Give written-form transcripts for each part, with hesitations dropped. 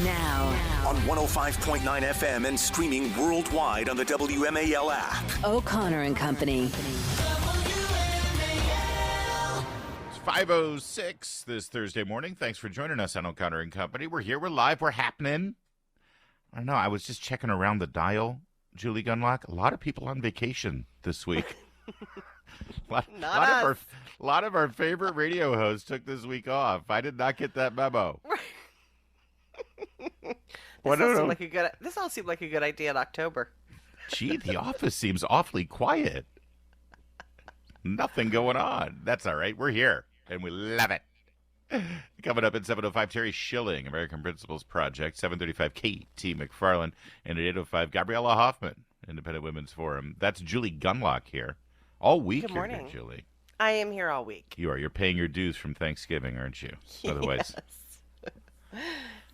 Now. On 105.9 FM and streaming worldwide on the WMAL app. O'Connor and Company. It's 5:06 this Thursday morning. Thanks for joining us on O'Connor and Company. We're here. We're live. We're happening. I don't know. I was just checking around the dial, Julie Gunlock. A lot of people on vacation this week. A lot of our favorite radio hosts took this week off. I did not get that memo. This all seemed like a good idea in October. Gee, the office seems awfully quiet. Nothing going on. That's all right. We're here, and we love it. Coming up at 7:05, Terry Schilling, American Principles Project, 7:35, K.T. McFarland, and at 8:05, Gabriella Hoffman, Independent Women's Forum. That's Julie Gunlock here. All week. Good morning. You're here, Julie. I am here all week. You are. You're paying your dues from Thanksgiving, aren't you? Otherwise. Yes.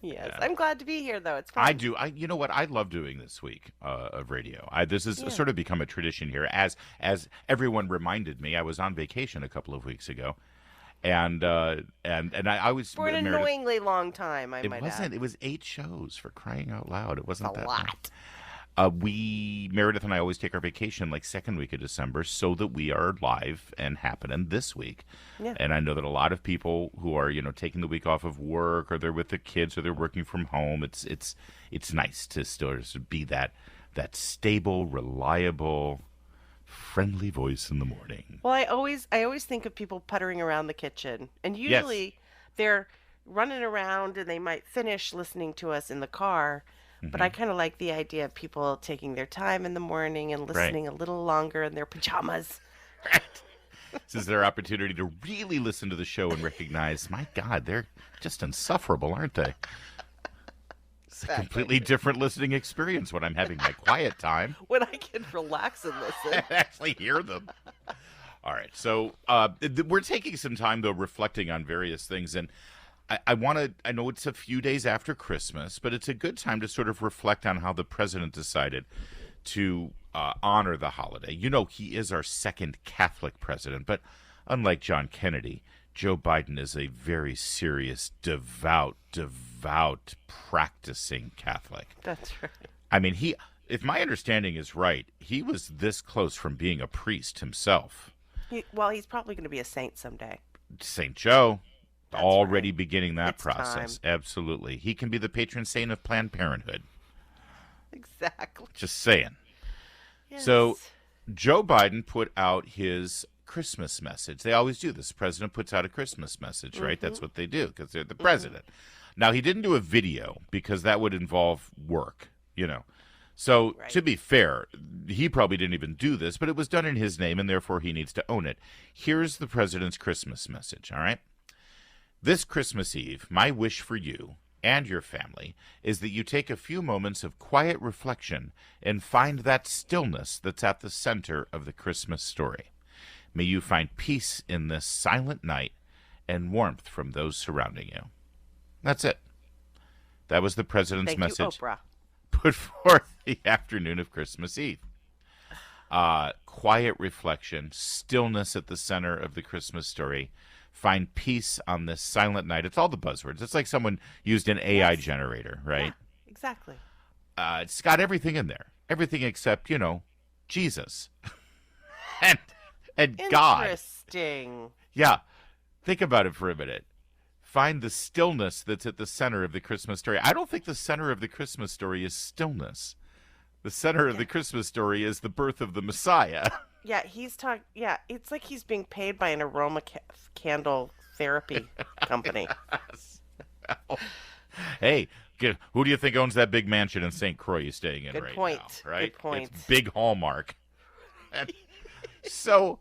Yeah. I'm glad to be here, though. It's fun. I do. You know what? I love doing this week of radio. This has sort of become a tradition here. As everyone reminded me, I was on vacation a couple of weeks ago, and I was for an annoyingly long time. I might add. It was 8 shows, for crying out loud. It wasn't That's that a lot. long. Meredith and I always take our vacation like second week of December so that we are live and happening this week. Yeah. And I know that a lot of people who are, taking the week off of work, or they're with their kids, or they're working from home, it's nice to still just be that stable, reliable, friendly voice in the morning. Well, I always think of people puttering around the kitchen, and usually they're running around and they might finish listening to us in the car. But I kind of like the idea of people taking their time in the morning and listening a little longer in their pajamas. Right. This is their opportunity to really listen to the show and recognize, my God, they're just insufferable, aren't they? It's a completely different listening experience when I'm having my quiet time. When I can relax and listen. And actually hear them. All right. So we're taking some time, though, reflecting on various things. And I know it's a few days after Christmas, but it's a good time to sort of reflect on how the president decided to honor the holiday. He is our second Catholic president, but unlike John Kennedy, Joe Biden is a very serious, devout, practicing Catholic. That's right. I mean, if my understanding is right, he was this close from being a priest himself. He's probably going to be a saint someday. St. Joe. That's already right. beginning that It's process. time. Absolutely. He can be the patron saint of Planned Parenthood. Exactly. Just saying. Yes. So Joe Biden put out his Christmas message. They always do this. The president puts out a Christmas message, right? That's what they do because they're the president. Now, he didn't do a video because that would involve work, So, to be fair, he probably didn't even do this, but it was done in his name, and therefore he needs to own it. Here's the president's Christmas message, all right? This Christmas Eve, my wish for you and your family is that you take a few moments of quiet reflection and find that stillness that's at the center of the Christmas story. May you find peace in this silent night and warmth from those surrounding you. That's it. That was the president's message. Thank you, Oprah. Put forth the afternoon of Christmas Eve. Quiet reflection, stillness at the center of the Christmas story. Find peace on this silent night. It's all the buzzwords. It's like someone used an AI generator, right? Yeah, exactly. It's got everything in there. Everything except, Jesus. and God. Interesting. Yeah. Think about it for a minute. Find the stillness that's at the center of the Christmas story. I don't think the center of the Christmas story is stillness. The center of the Christmas story is the birth of the Messiah. Yeah, it's like he's being paid by an aroma candle therapy company. Hey, who do you think owns that big mansion in St. Croix you're staying in Good point. now? Right? Good point. It's big Hallmark. And so,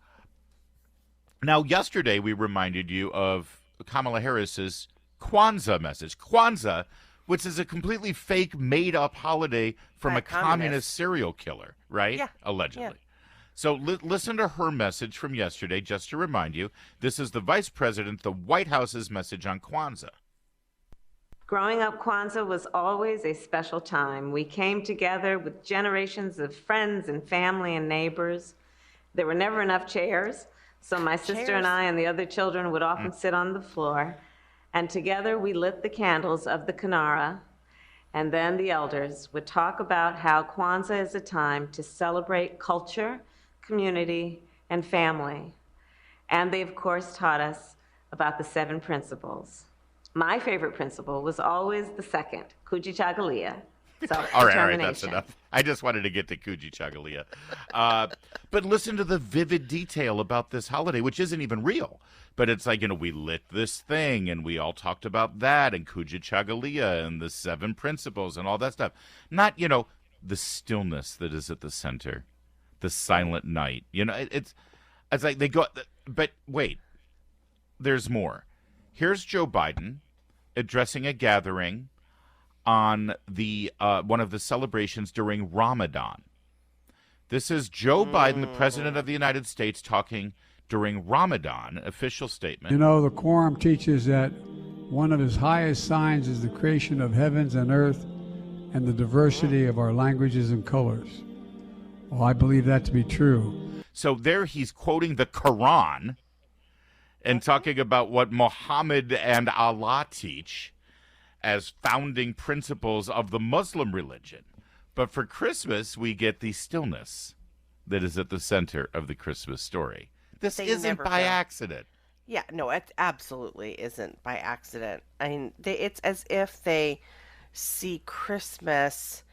now yesterday we reminded you of Kamala Harris's Kwanzaa message. Kwanzaa, which is a completely fake, made-up holiday from a communist serial killer, right? Yeah. Allegedly. Yeah. So listen to her message from yesterday, just to remind you. This is the Vice President, the White House's message on Kwanzaa. Growing up, Kwanzaa was always a special time. We came together with generations of friends and family and neighbors. There were never enough chairs, so my sister and I and the other children would often sit on the floor, and together we lit the candles of the Kinara and then the elders would talk about how Kwanzaa is a time to celebrate culture, community, and family. And they, of course, taught us about the 7 principles. My favorite principle was always the second, Kujichagulia, All right, that's enough. I just wanted to get to Kujichagulia. But listen to the vivid detail about this holiday, which isn't even real. But it's like, we lit this thing, and we all talked about that, and Kujichagulia, and the 7 principles, and all that stuff. Not, the stillness that is at the center, the silent night. It's like they go, but wait, there's more. Here's Joe Biden addressing a gathering on the one of the celebrations during Ramadan. This is Joe Biden, the President of the United States, talking during Ramadan, official statement. The Quran teaches that one of his highest signs is the creation of heavens and earth and the diversity of our languages and colors. Well, I believe that to be true. So there he's quoting the Quran and talking about what Muhammad and Allah teach as founding principles of the Muslim religion. But for Christmas, we get the stillness that is at the center of the Christmas story. This isn't by accident. Yeah, no, it absolutely isn't by accident. I mean, it's as if they see Christmas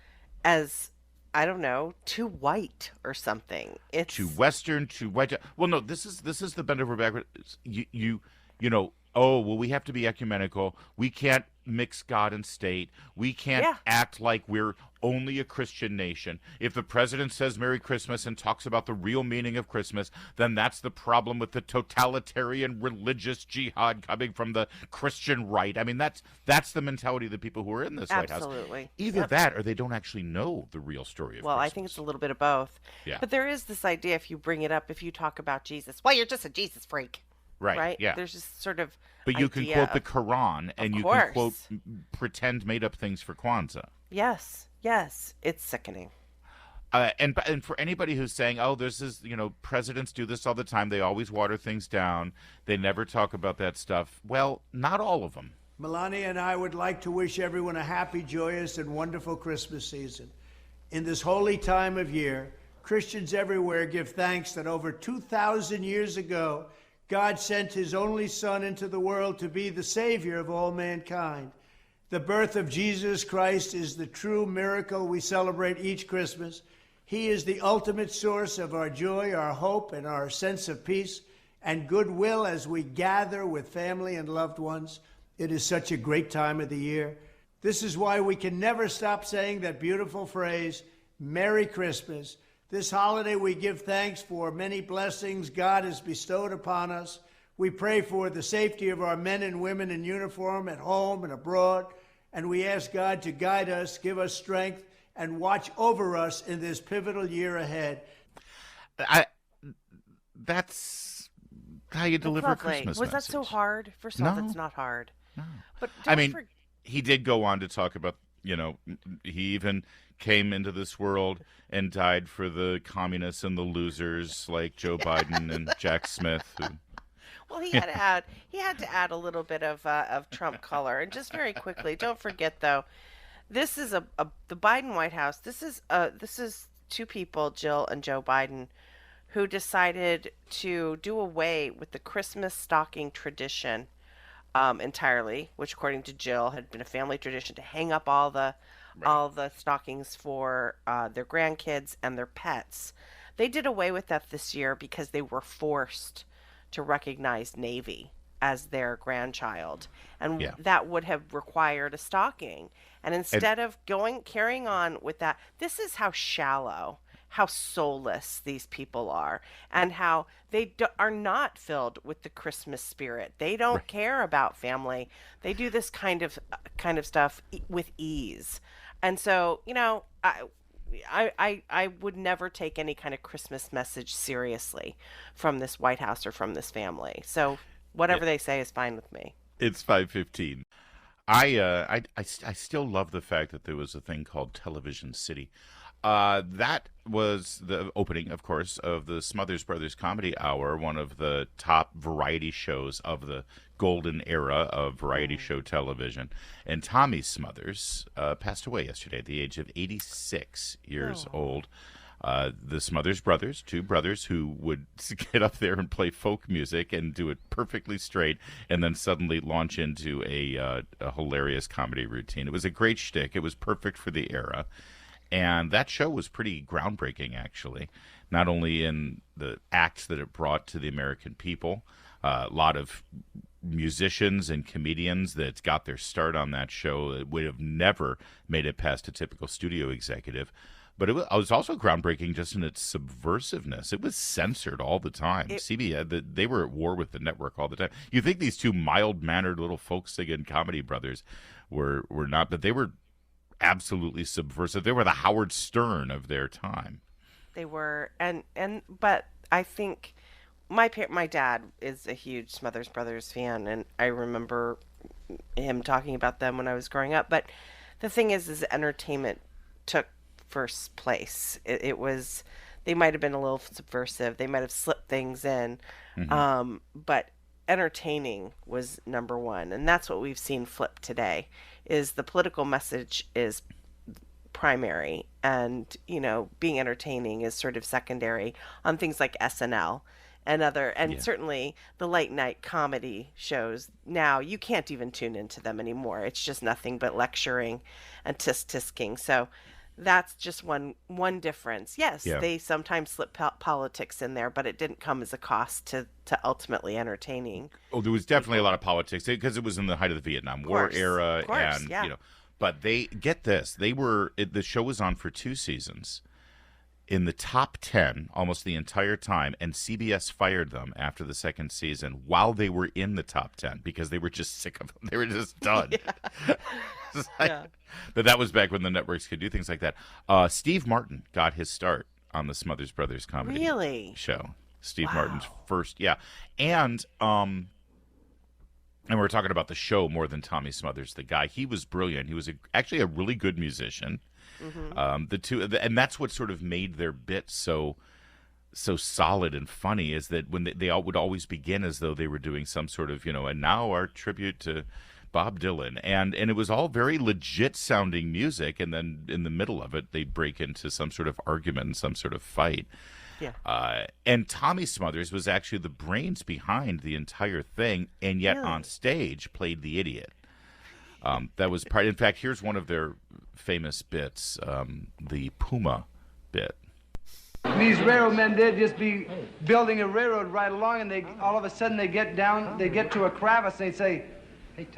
as, I don't know, too white or something. It's too Western, too white. Well, no, this is the bend over backwards. We have to be ecumenical. We can't mix God and state. We can't act like we're only a Christian nation. If the president says Merry Christmas and talks about the real meaning of Christmas, then that's the problem with the totalitarian religious jihad coming from the Christian right. I mean, that's the mentality of the people who are in this White House. Absolutely. Either that or they don't actually know the real story of Christmas. I think it's a little bit of both. Yeah. But there is this idea, if you bring it up, if you talk about Jesus, well, you're just a Jesus freak. Right. Yeah. There's this sort of But you can quote the Quran and you can quote pretend made up things for Kwanzaa. Yes. It's sickening. And for anybody who's saying, there's this, presidents do this all the time. They always water things down. They never talk about that stuff. Well, not all of them. Melania and I would like to wish everyone a happy, joyous, and wonderful Christmas season. In this holy time of year, Christians everywhere give thanks that over 2,000 years ago, God sent his only Son into the world to be the Savior of all mankind. The birth of Jesus Christ is the true miracle we celebrate each Christmas. He is the ultimate source of our joy, our hope, and our sense of peace and goodwill as we gather with family and loved ones. It is such a great time of the year. This is why we can never stop saying that beautiful phrase, Merry Christmas. This holiday we give thanks for many blessings God has bestowed upon us. We pray for the safety of our men and women in uniform at home and abroad, and we ask God to guide us, give us strength, and watch over us in this pivotal year ahead. That's how you deliver a Christmas Was message. that so hard? First of all, that's not hard. No. But he did go on to talk about, he even came into this world and died for the communists and the losers like Joe Biden and Jack Smith. Well, he had to add a little bit of Trump color. And just very quickly, don't forget though, this is the Biden White House. This is 2 people, Jill and Joe Biden, who decided to do away with the Christmas stocking tradition entirely, which according to Jill had been a family tradition to hang up all the stockings for their grandkids and their pets. They did away with that this year because they were forced to recognize Navy as their grandchild, and that would have required a stocking. And instead of carrying on with that, this is how shallow, how soulless these people are, and how they are not filled with the Christmas spirit. They don't care about family. They do this kind of stuff with ease. And so, I would never take any kind of Christmas message seriously from this White House or from this family. So whatever they say is fine with me. It's 5:15. I still love the fact that there was a thing called Television City. that was the opening, of course, of the Smothers Brothers Comedy Hour, one of the top variety shows of the golden era of variety show television. And Tommy Smothers passed away yesterday at the age of 86 years old. The Smothers Brothers, two brothers who would get up there and play folk music and do it perfectly straight, and then suddenly launch into a hilarious comedy routine. It was a great shtick. It was perfect for the era. And that show was pretty groundbreaking, actually, not only in the acts that it brought to the American people, a lot of musicians and comedians that got their start on that show that would have never made it past a typical studio executive. But it was also groundbreaking just in its subversiveness. It was censored all the time. CBS, they were at war with the network all the time. You think these two mild-mannered little folk-singing comedy brothers were not, but they were absolutely subversive. They were the Howard Stern of their time. They were, but I think my dad is a huge Smothers Brothers fan, and I remember him talking about them when I was growing up. But the thing is entertainment took first place. It was, they might have been a little subversive. They might have slipped things in, but entertaining was number one, and that's what we've seen flip today. Is the political message is primary, and being entertaining is sort of secondary on things like SNL and certainly the late night comedy shows. Now you can't even tune into them anymore. It's just nothing but lecturing and tisk-tisking. So that's just one difference. Yes, they sometimes slip politics in there, but it didn't come as a cost to ultimately entertaining. Oh, there was definitely a lot of politics because it was in the height of the Vietnam War era, and But they get this: the show was on for 2 seasons, in the top 10 almost the entire time, and CBS fired them after the second season while they were in the top 10 because they were just sick of them. They were just done. But that was back when the networks could do things like that. Steve Martin got his start on the Smothers Brothers comedy show. Steve Martin's first, and we're talking about the show more than Tommy Smothers, the guy. He was brilliant. He was actually a really good musician. The two, and that's what sort of made their bit so solid and funny, is that when they all would always begin as though they were doing some sort of, and now our tribute to Bob Dylan, and it was all very legit sounding music, and then in the middle of it they break into some sort of argument, some sort of fight. And Tommy Smothers was actually the brains behind the entire thing, and yet on stage played the idiot. That was part. In fact, here's one of their famous bits, the Puma bit. These railroad men, they'd just be building a railroad right along, and all of a sudden they get to a crevice, and they say,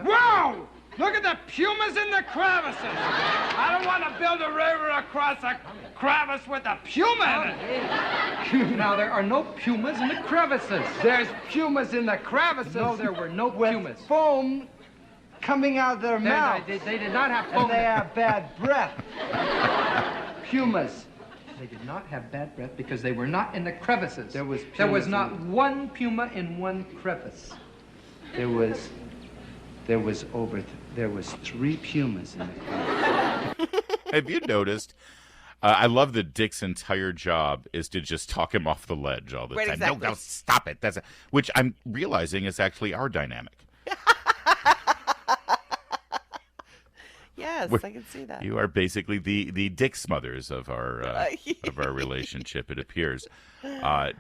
"Whoa! Look at the pumas in the crevices! I don't want to build a railroad across a crevice with a puma in it." Now, there are no pumas in the crevices. There's pumas in the crevices. No, there were no pumas. With foam coming out of their mouths. They did not have foam. And they have bad breath. Pumas. They did not have bad breath because they were not in the crevices. There was not one puma in one crevice. There was 3 pumas in the crevice. Have you noticed? I love that Dick's entire job is to just talk him off the ledge all the time. Exactly. No, stop it. Which I'm realizing is actually our dynamic. Yes, I can see that. You are basically the Dick Smothers of our relationship, it appears.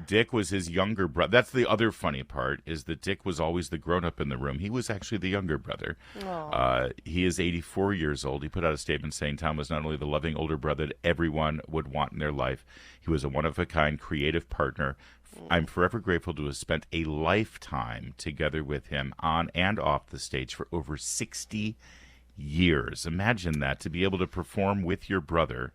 Dick was his younger brother. That's the other funny part, is that Dick was always the grown-up in the room. He was actually the younger brother. He is 84 years old. He put out a statement saying Tom was not only the loving older brother that everyone would want in their life, he was a one-of-a-kind creative partner. I'm forever grateful to have spent a lifetime together with him on and off the stage for over 60 years. Imagine that, to be able to perform with your brother,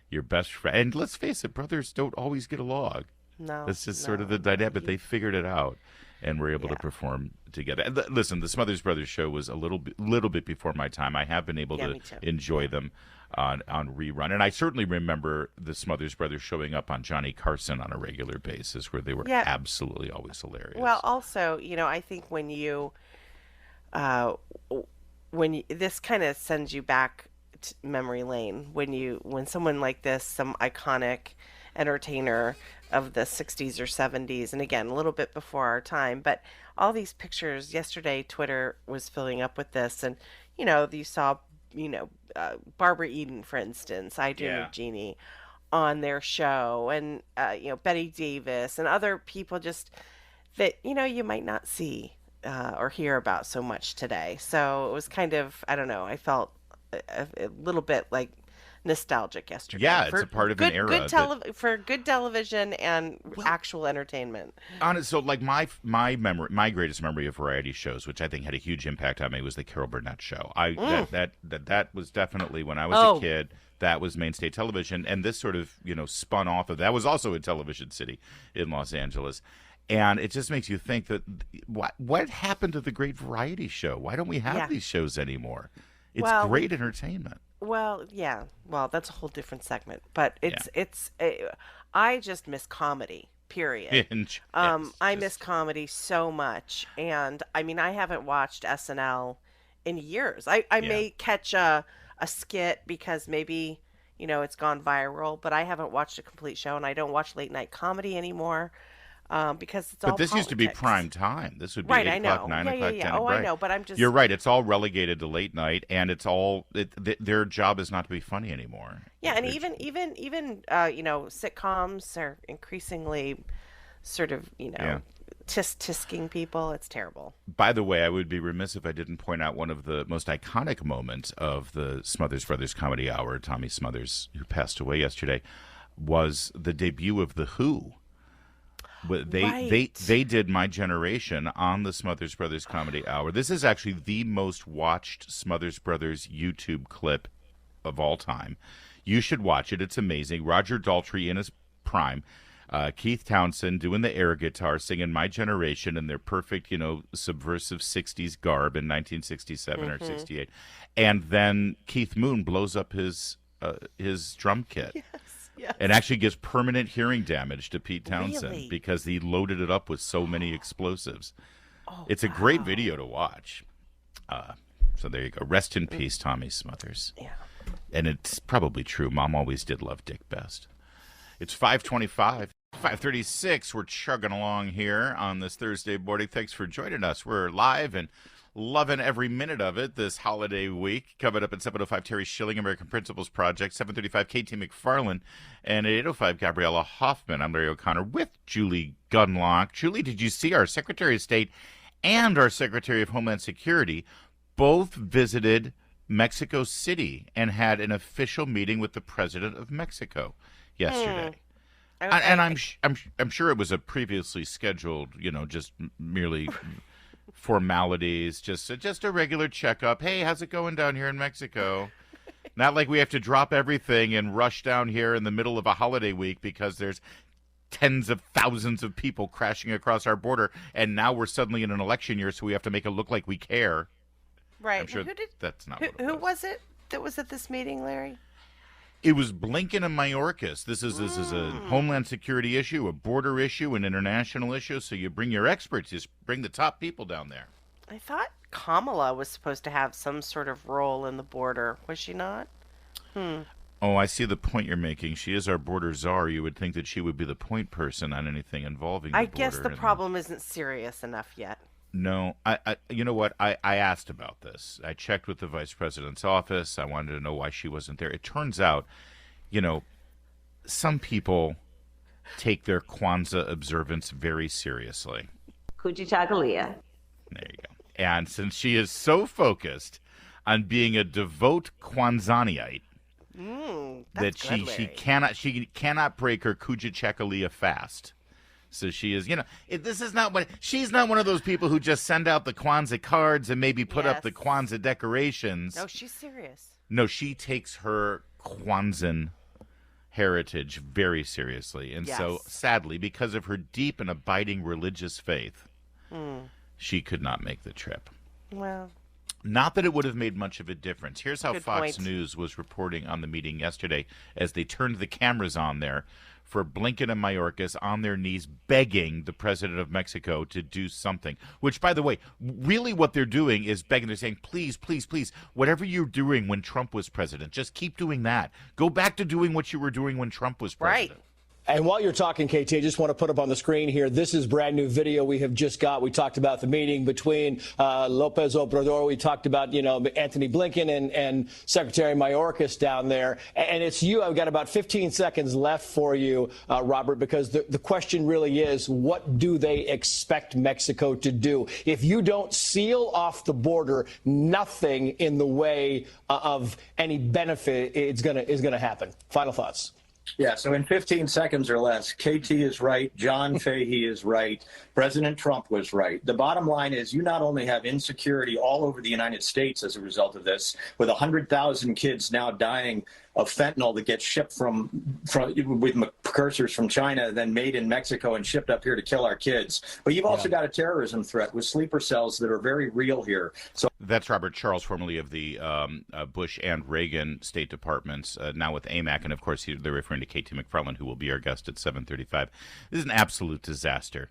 your best friend. And let's face it, brothers don't always get along. No. That's just sort of the dynamic, but they figured it out and were able to perform together. And listen, the Smothers Brothers show was a little bit before my time. I have been able to enjoy them on rerun. And I certainly remember the Smothers Brothers showing up on Johnny Carson on a regular basis, where they were absolutely always hilarious. Well, also, I think when this kind of sends you back memory lane when someone like this, some iconic entertainer of the 60s or 70s, and again, a little bit before our time, but all these pictures yesterday, Twitter was filling up with this, and you saw, Barbara Eden, for instance, I Dream of Jeannie, on their show, and Betty Davis and other people just that you might not see or hear about so much today. So it was kind of, I don't know, I felt a little bit like nostalgic yesterday. Yeah, it's a part of an era for good television and actual entertainment. Honest, so like my greatest memory of variety shows, which I think had a huge impact on me, was the Carol Burnett show. That was definitely, when I was a kid, that was mainstay television, and this sort of spun off of that. Was also in Television City in Los Angeles. And it just makes you think that what happened to the great variety show? Why don't we have these shows anymore? It's great entertainment. Well, yeah. Well, that's a whole different segment. But I just miss comedy, period. I miss comedy so much. And, I mean, I haven't watched SNL in years. I may catch a skit because maybe, it's gone viral. But I haven't watched a complete show, and I don't watch late night comedy anymore. Because it's all. But this used to be politics. prime time. This would be right, 8 I know. o'clock, 9 yeah, o'clock, yeah. 10 Oh, right. I know, but I'm just. You're right. It's all relegated to late night, and it's all their job is not to be funny anymore. Yeah, and even sitcoms are increasingly sort of tisking people. It's terrible. By the way, I would be remiss if I didn't point out one of the most iconic moments of the Smothers Brothers Comedy Hour. Tommy Smothers, who passed away yesterday, was the debut of The Who. They did My Generation on the Smothers Brothers Comedy Hour. This is actually the most watched Smothers Brothers YouTube clip of all time. You should watch it. It's amazing. Roger Daltrey in his prime. Keith Townsend doing the air guitar, singing My Generation in their perfect, subversive 60s garb in 1967 or 68. And then Keith Moon blows up his drum kit. Yes. And actually gives permanent hearing damage to Pete Townsend Really? because he loaded it up with so many explosives. It's a great video to watch. So there you go. Rest in peace, Tommy Smothers. Yeah. And it's probably true. Mom always did love Dick best. It's 5:25. 5:36. We're chugging along here on this Thursday morning. Thanks for joining us. We're live and loving every minute of it this holiday week. Coming up at 7:05, Terry Schilling, American Principles Project. 7:35, KT McFarland. And at 8:05, Gabriella Hoffman. I'm Larry O'Connor with Julie Gunlock. Julie, did you see our Secretary of State and our Secretary of Homeland Security both visited Mexico City and had an official meeting with the President of Mexico yesterday? And I'm sure it was a previously scheduled, just merely formalities, just a regular checkup. Hey, how's it going down here in Mexico? Not like we have to drop everything and rush down here in the middle of a holiday week because there's tens of thousands of people crashing across our border, and now we're suddenly in an election year, so we have to make it look like we care. Right. I'm sure that's not what it was. Who was it that was at this meeting, Larry? It was Blinken and Mayorkas. This is a Homeland Security issue, a border issue, an international issue. So you bring your experts, you bring the top people down there. I thought Kamala was supposed to have some sort of role in the border. Was she not? Oh, I see the point you're making. She is our border czar. You would think that she would be the point person on anything involving the border. I guess the problem isn't serious enough yet. No, I you know what? I asked about this. I checked with the vice president's office. I wanted to know why she wasn't there. It turns out, some people take their Kwanzaa observance very seriously. Kujichagulia. There you go. And since she is so focused on being a devout Kwanzaniite, that she cannot break her Kujichagulia fast. So she is, this is not she's not one of those people who just send out the Kwanzaa cards and maybe put up the Kwanzaa decorations. No, she's serious. No, she takes her Kwanzaa heritage very seriously. And so, sadly, because of her deep and abiding religious faith, she could not make the trip. Well, not that it would have made much of a difference. Here's how Good Fox point. News was reporting on the meeting yesterday as they turned the cameras on there for Blinken and Mayorkas on their knees begging the president of Mexico to do something, which, by the way, really what they're doing is begging. They're saying, please, please, please, whatever you're doing when Trump was president, just keep doing that. Go back to doing what you were doing when Trump was president. Right. And while you're talking, KT, I just want to put up on the screen here, this is brand new video we have just got. We talked about the meeting between Lopez Obrador. We talked about, Anthony Blinken and Secretary Mayorkas down there. And it's you. I've got about 15 seconds left for you, Robert, because the question really is, what do they expect Mexico to do? If you don't seal off the border, nothing in the way of any benefit is going to happen. Final thoughts. Yeah, so in 15 seconds or less, KT is right, John Fahey is right, President Trump was right. The bottom line is you not only have insecurity all over the United States as a result of this, with 100,000 kids now dying of fentanyl that gets shipped with precursors from China, then made in Mexico and shipped up here to kill our kids. But you've also got a terrorism threat with sleeper cells that are very real here. So that's Robert Charles, formerly of the Bush and Reagan State Departments, now with AMAC, and of course they're referring to KT McFarland, who will be our guest at 7:35. This is an absolute disaster,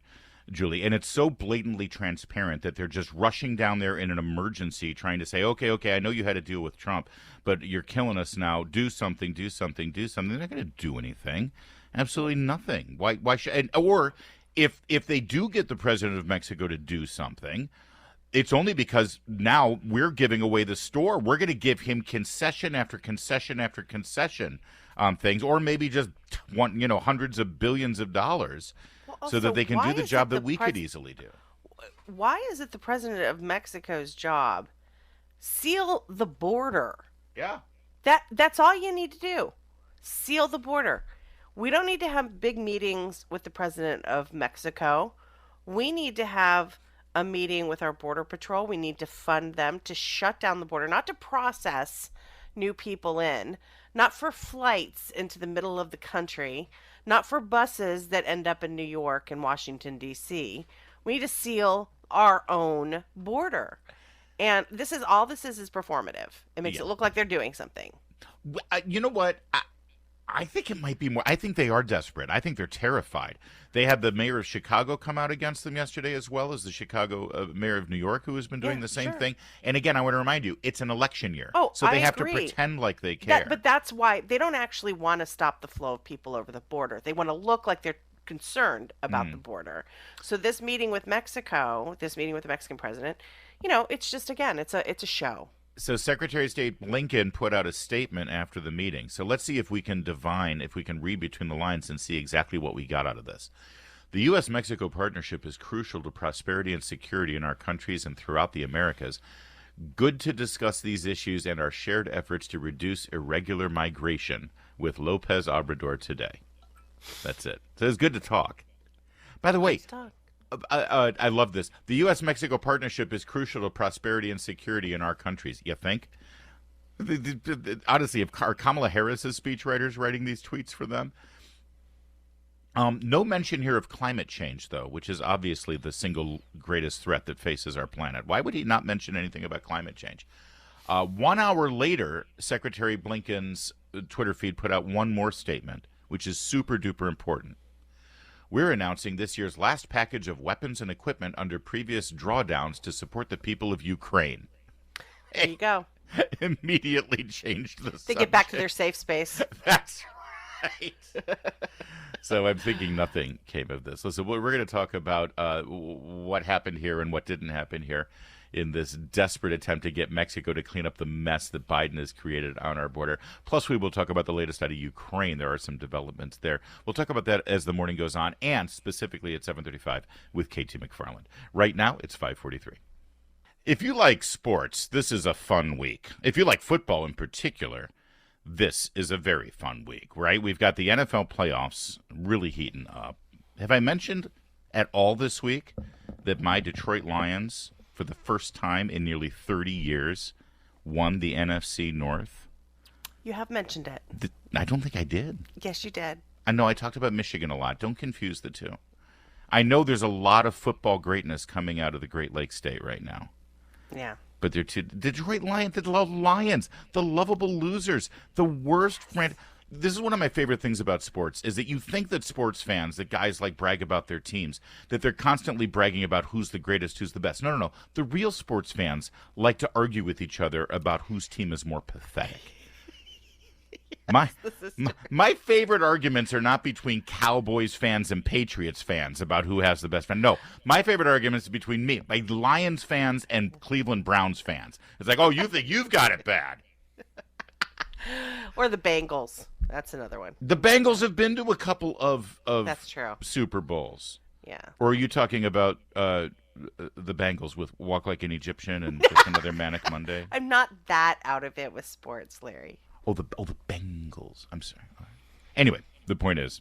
Julie, and it's so blatantly transparent that they're just rushing down there in an emergency, trying to say, okay, I know you had to deal with Trump, but you're killing us now. Do something, do something, do something. They're not going to do anything. Absolutely nothing. Why should? Or if they do get the president of Mexico to do something, it's only because now we're giving away the store. We're going to give him concession after concession after concession on things, or maybe just hundreds of billions of dollars. So that they can do the job that we could easily do. Why is it the president of Mexico's job? Seal the border. Yeah. That's all you need to do. Seal the border. We don't need to have big meetings with the president of Mexico. We need to have a meeting with our border patrol. We need to fund them to shut down the border, not to process new people in, not for flights into the middle of the country, not for buses that end up in New York and Washington, D.C. We need to seal our own border. And this is performative. It makes it look like they're doing something. You know what? I think it might be more. I think they are desperate. I think they're terrified. They had the mayor of Chicago come out against them yesterday, as well as the Chicago mayor of New York, who has been doing the same thing. And again, I want to remind you, it's an election year. So they have to pretend like they care. But that's why they don't actually want to stop the flow of people over the border. They want to look like they're concerned about the border. So this meeting with Mexico, this meeting with the Mexican president, it's just, again, it's a show. So Secretary of State Blinken put out a statement after the meeting. So let's see if we can divine, if we can read between the lines and see exactly what we got out of this. The U.S.-Mexico partnership is crucial to prosperity and security in our countries and throughout the Americas. Good to discuss these issues and our shared efforts to reduce irregular migration with Lopez Obrador today. That's it. So it's good to talk. By the way, I love this. The U.S.-Mexico partnership is crucial to prosperity and security in our countries. You think? Honestly, are Kamala Harris's speechwriters writing these tweets for them? No mention here of climate change, though, which is obviously the single greatest threat that faces our planet. Why would he not mention anything about climate change? 1 hour later, Secretary Blinken's Twitter feed put out one more statement, which is super duper important. We're announcing this year's last package of weapons and equipment under previous drawdowns to support the people of Ukraine. There you go. Immediately changed the subject. They get back to their safe space. That's right. So I'm thinking nothing came of this. Listen, we're going to talk about what happened here and what didn't happen here in this desperate attempt to get Mexico to clean up the mess that Biden has created on our border. Plus, we will talk about the latest out of Ukraine. There are some developments there. We'll talk about that as the morning goes on, and specifically at 7:35 with KT McFarland. Right now, it's 5:43. If you like sports, this is a fun week. If you like football in particular, this is a very fun week, right? We've got the NFL playoffs really heating up. Have I mentioned at all this week that my Detroit Lions, for the first time in nearly 30 years, won the NFC North? You have mentioned it. I don't think I did. Yes, you did. I know I talked about Michigan a lot. Don't confuse the two. I know there's a lot of football greatness coming out of the Great Lakes State right now. Yeah. But they're two Detroit Lions, the Lions, the lovable losers, the worst friend. this is one of my favorite things about sports, is that you think that sports fans, that guys like brag about their teams, that they're constantly bragging about who's the greatest, who's the best. No, no, no. The real sports fans like to argue with each other about whose team is more pathetic. My favorite arguments are not between Cowboys fans and Patriots fans about who has the best fan. No, my favorite arguments are between me, my Lions fans and Cleveland Browns fans. It's like, oh, you think you've got it bad. Or the Bengals. That's another one. The Bengals have been to a couple of That's true. Super Bowls. Yeah. Or are you talking about the Bengals with Walk Like an Egyptian and just another Manic Monday? I'm not that out of it with sports, Larry. Oh, the Bengals. I'm sorry. Anyway, the point is,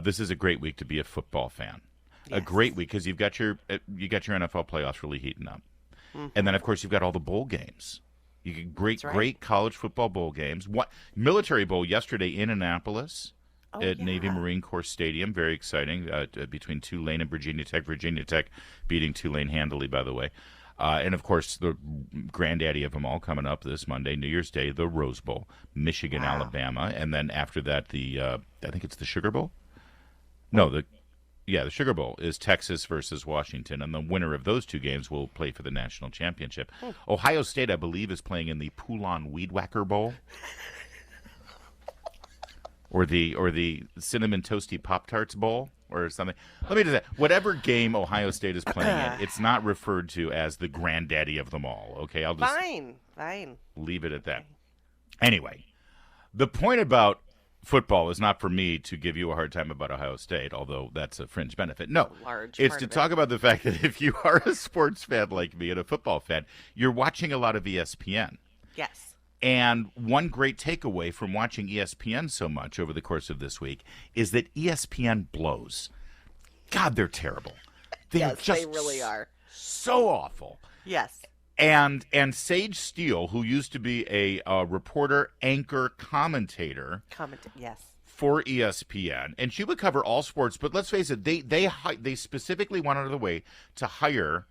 this is a great week to be a football fan. Yes. A great week because you've got your NFL playoffs really heating up, and then of course you've got all the bowl games. You get great college football bowl games. What Military Bowl yesterday in Annapolis at Navy Marine Corps Stadium. Very exciting between Tulane and Virginia Tech. Virginia Tech beating Tulane handily, by the way. And, of course, the granddaddy of them all coming up this Monday, New Year's Day, the Rose Bowl, Michigan, Alabama. And then after that, I think it's the Sugar Bowl? No, the Sugar Bowl is Texas versus Washington. And the winner of those two games will play for the national championship. Ohio State, I believe, is playing in the Poulon Weed Whacker Bowl. Or the Cinnamon Toasty Pop-Tarts Bowl. Or something. Let me just say, whatever game Ohio State is playing in, it's not referred to as the granddaddy of them all. Okay, I'll just fine. Leave it at that. Anyway, the point about football is not for me to give you a hard time about Ohio State, although that's a fringe benefit. No, it's to talk about the fact that if you are a sports fan like me and a football fan, you're watching a lot of ESPN. Yes. And one great takeaway from watching ESPN so much over the course of this week is that ESPN blows. God, they're terrible. Yes, they really are. So awful. Yes. And Sage Steele, who used to be a reporter, anchor, commentator yes. for ESPN, and she would cover all sports, but let's face it, they specifically went out of the way to hire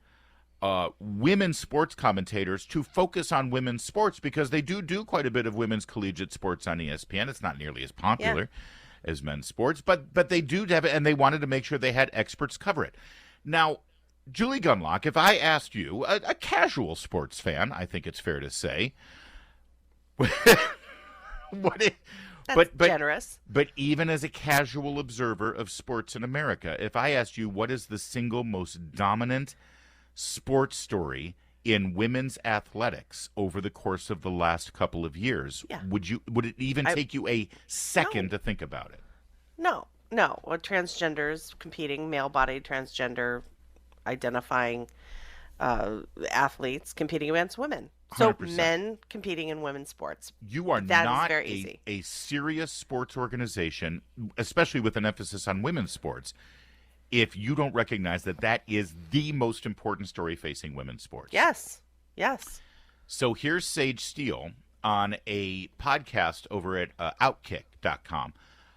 women's sports commentators to focus on women's sports because they do quite a bit of women's collegiate sports on ESPN. It's not nearly as popular as men's sports, but they do have it, and they wanted to make sure they had experts cover it. Now, Julie Gunlock, if I asked you, a casual sports fan, I think it's fair to say, That's generous. But even as a casual observer of sports in America, if I asked you what is the single most dominant sports story in women's athletics over the course of the last couple of years, would it even take you a second to think about it? No. Well, transgenders competing, male-bodied transgender identifying athletes competing against women. So 100%. Men competing in women's sports. You are that not is very easy. A serious sports organization, especially with an emphasis on women's sports, if you don't recognize that is the most important story facing women's sports. Yes. So here's Sage Steele on a podcast over at Outkick.com.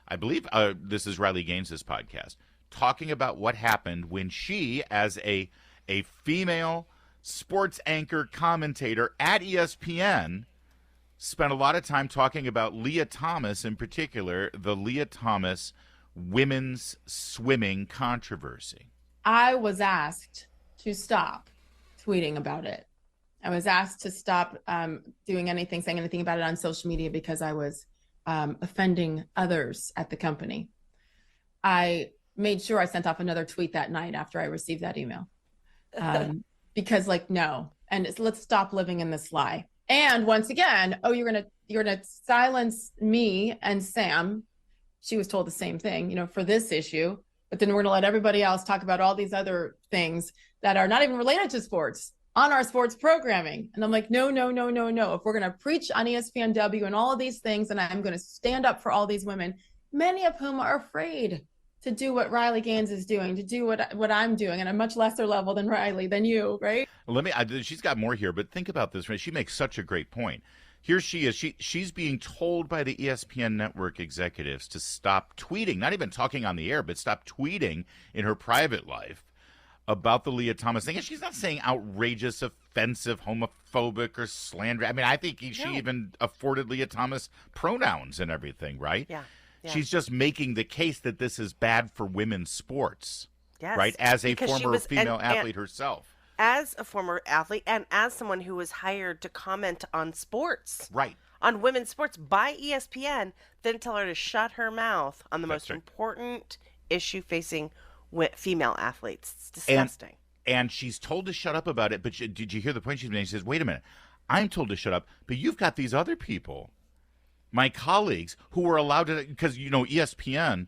I believe this is Riley Gaines' podcast, talking about what happened when she, as a female sports anchor commentator at ESPN, spent a lot of time talking about Leah Thomas, in particular, the Leah Thomas women's swimming controversy. I was asked to stop tweeting about it. I was asked to stop saying anything about it on social media because I was offending others at the company. I made sure I sent off another tweet that night after I received that email. Because no, and let's stop living in this lie. And once again, you're gonna silence me and Sam. She was told the same thing, for this issue, but then we're gonna let everybody else talk about all these other things that are not even related to sports on our sports programming. And I'm like, no. If we're gonna preach on ESPNW and all of these things, and I'm gonna stand up for all these women, many of whom are afraid to do what Riley Gaines is doing, to do what I'm doing at a much lesser level than Riley, than you, right? She's got more here, but think about this, right? She makes such a great point. Here she is. She's being told by the ESPN network executives to stop tweeting, not even talking on the air, but stop tweeting in her private life about the Leah Thomas thing. And she's not saying outrageous, offensive, homophobic, or slander. I mean, I think she even afforded Leah Thomas pronouns and everything, right? Yeah. She's just making the case that this is bad for women's sports, right? As a Because former female athlete herself. As a former athlete and as someone who was hired to comment on sports. Right. On women's sports by ESPN, then tell her to shut her mouth on the most important issue facing female athletes. It's disgusting. And she's told to shut up about it, but did you hear the point she's making? She says, wait a minute, I'm told to shut up, but you've got these other people, my colleagues, who were allowed to, because, ESPN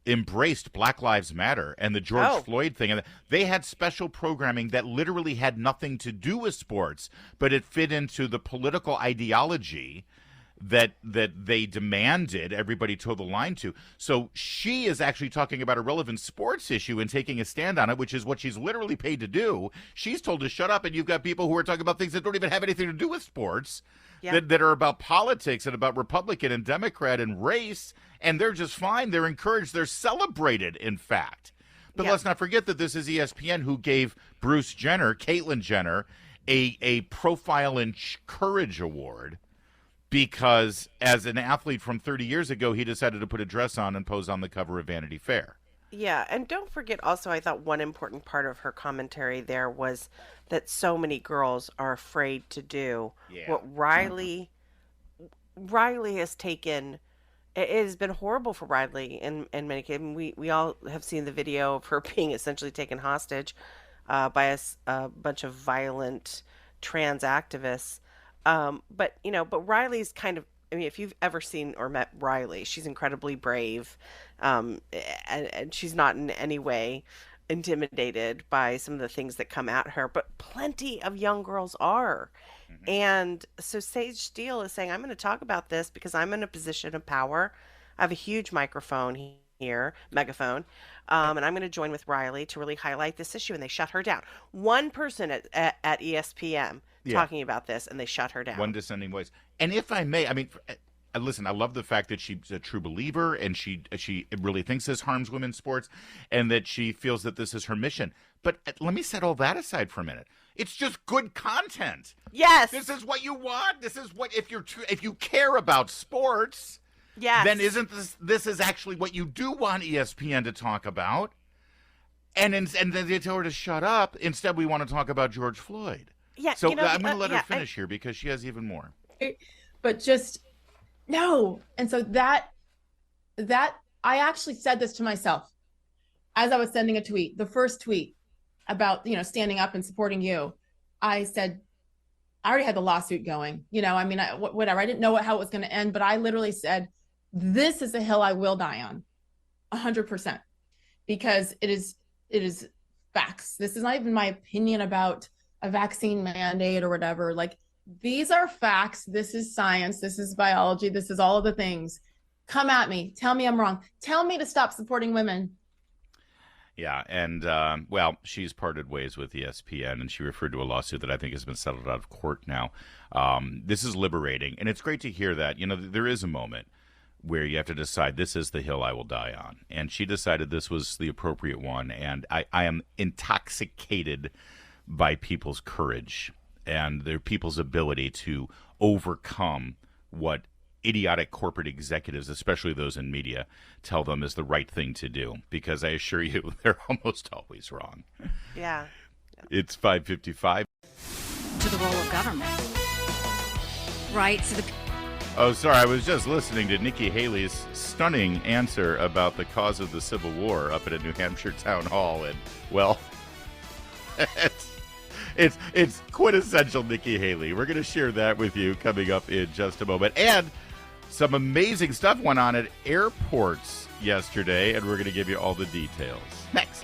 embraced Black Lives Matter and the George Floyd thing, and they had special programming that literally had nothing to do with sports, but it fit into the political ideology that they demanded everybody toe the line to. So she is actually talking about a relevant sports issue and taking a stand on it, which is what she's literally paid to do. She's told to shut up, and you've got people who are talking about things that don't even have anything to do with sports, that are about politics and about Republican and Democrat and race, and they're just fine. They're encouraged. They're celebrated, in fact. But let's not forget that this is ESPN who gave Bruce Jenner, Caitlyn Jenner, a Profile in Courage Award, because as an athlete from 30 years ago, he decided to put a dress on and pose on the cover of Vanity Fair. Yeah, and don't forget also, I thought one important part of her commentary there was that so many girls are afraid to do what Riley has taken. It has been horrible for Riley in many cases. We all have seen the video of her being essentially taken hostage by a bunch of violent trans activists. But Riley's kind of, if you've ever seen or met Riley, she's incredibly brave, and she's not in any way intimidated by some of the things that come at her, but plenty of young girls are. Mm-hmm. And so Sage Steele is saying, I'm going to talk about this because I'm in a position of power. I have a huge microphone megaphone, and I'm going to join with Riley to really highlight this issue. And they shut her down. One person at ESPN talking about this, and they shut her down. One dissenting voice. And if I may, listen, I love the fact that she's a true believer, and she really thinks this harms women's sports, and that she feels that this is her mission. But let me set all that aside for a minute. It's just good content. Yes. This is what you want. This is what, if you care about sports, then isn't this is actually what you do want ESPN to talk about? And then they tell her to shut up. Instead, we want to talk about George Floyd. Yeah. So I'm going to let her finish here because she has even more. But just no. And so that I actually said this to myself as I was sending a tweet, the first tweet about, standing up and supporting you. I said, I already had the lawsuit going, whatever. I didn't know how it was going to end, but I literally said, this is a hill I will die on 100%, because it is facts. This is not even my opinion about a vaccine mandate or whatever. Like, these are facts. This is science. This is biology. This is all of the things. Come at me. Tell me I'm wrong. Tell me to stop supporting women. Yeah, and, she's parted ways with ESPN, and she referred to a lawsuit that I think has been settled out of court now. This is liberating, and it's great to hear that. There is a moment where you have to decide, this is the hill I will die on. And she decided this was the appropriate one, and I am intoxicated by people's courage and their people's ability to overcome what idiotic corporate executives, especially those in media, tell them is the right thing to do, because I assure you they're almost always wrong. Yeah. It's 5:55. To the role of government. Right? Oh, sorry, I was just listening to Nikki Haley's stunning answer about the cause of the Civil War up at a New Hampshire town hall, and, well, it's quintessential Nikki Haley. We're going to share that with you coming up in just a moment. And some amazing stuff went on at airports yesterday, and we're going to give you all the details next.